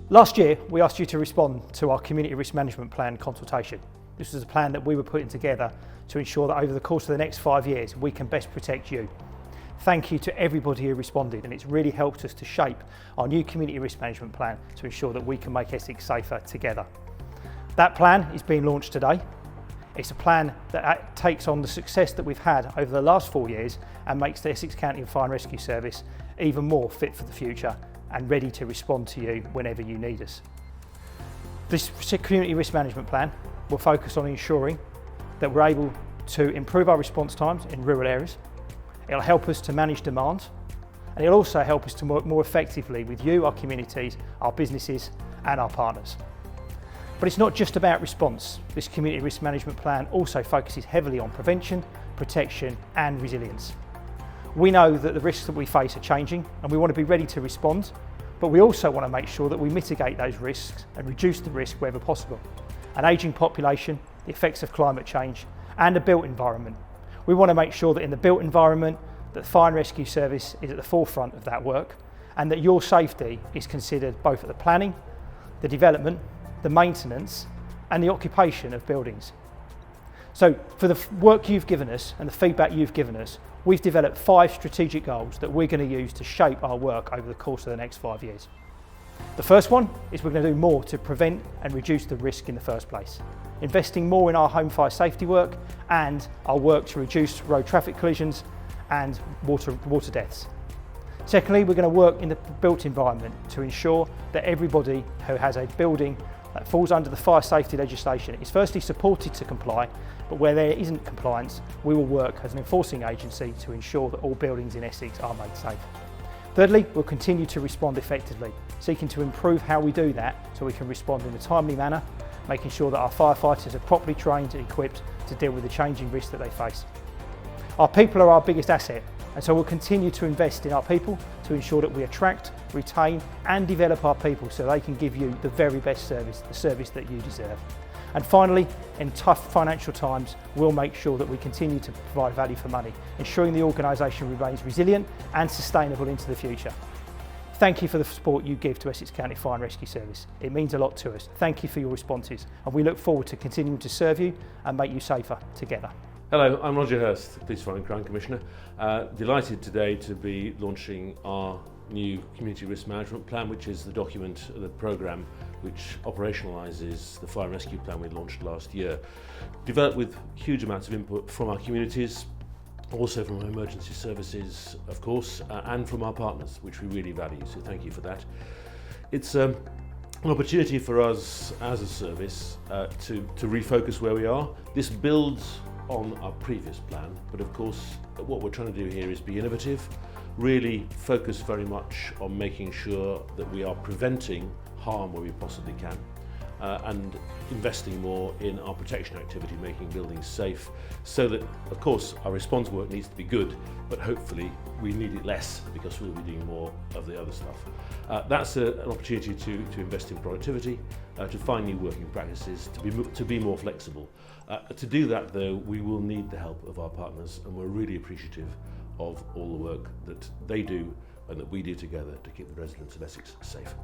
Last year, we asked you to respond to our Community Risk Management Plan consultation. This was a plan that we were putting together to ensure that over the course of the next 5 years, we can best protect you. Thank you to everybody who responded, and it's really helped us to shape our new Community Risk Management Plan to ensure that we can make Essex safer together. That plan is being launched today. It's a plan that takes on the success that we've had over the last 4 years and makes the Essex County Fire and Rescue Service even more fit for the future and ready to respond to you whenever you need us. This Community Risk Management Plan will focus on ensuring that we're able to improve our response times in rural areas. It'll help us to manage demand, and it'll also help us to work more effectively with you, our communities, our businesses and our partners. But it's not just about response. This Community Risk Management Plan also focuses heavily on prevention, protection and resilience. We know that the risks that we face are changing and we want to be ready to respond, but we also want to make sure that we mitigate those risks and reduce the risk wherever possible. An ageing population, the effects of climate change and the built environment. We want to make sure that in the built environment that the Fire and Rescue Service is at the forefront of that work and that your safety is considered both at the planning, the development, the maintenance and the occupation of buildings. So for the work you've given us and the feedback you've given us, we've developed 5 strategic goals that we're going to use to shape our work over the course of the next 5 years. The first one is we're going to do more to prevent and reduce the risk in the first place, investing more in our home fire safety work and our work to reduce road traffic collisions and water deaths. Secondly, we're going to work in the built environment to ensure that everybody who has a building that falls under the fire safety legislation is firstly supported to comply, but where there isn't compliance, we will work as an enforcing agency to ensure that all buildings in Essex are made safe. Thirdly, we'll continue to respond effectively, seeking to improve how we do that so we can respond in a timely manner, making sure that our firefighters are properly trained and equipped to deal with the changing risks that they face. Our people are our biggest asset, and so we'll continue to invest in our people to ensure that we attract, retain and develop our people so they can give you the very best service, the service that you deserve. And finally, in tough financial times, we'll make sure that we continue to provide value for money, ensuring the organisation remains resilient and sustainable into the future. Thank you for the support you give to Essex County Fire and Rescue Service. It means a lot to us. Thank you for your responses, and we look forward to continuing to serve you and make you safer together. Hello, I'm Roger Hurst, Police Fire and Crime Commissioner. Delighted today to be launching our new Community Risk Management Plan, which is the document, the programme which operationalises the fire and rescue plan we launched last year. Developed with huge amounts of input from our communities, also from our emergency services, of course, and from our partners, which we really value, so thank you for that. It's an opportunity for us as a service to refocus where we are. This builds on our previous plan, but of course what we're trying to do here is be innovative, really focus very much on making sure that we are preventing harm where we possibly can, and investing more in our protection activity, making buildings safe, so that of course our response work needs to be good, but hopefully we need it less because we'll be doing more of the other stuff. That's an opportunity to invest in productivity, to find new working practices, to be more flexible. To do that though, we will need the help of our partners, and we're really appreciative of all the work that they do and that we do together to keep the residents of Essex safe.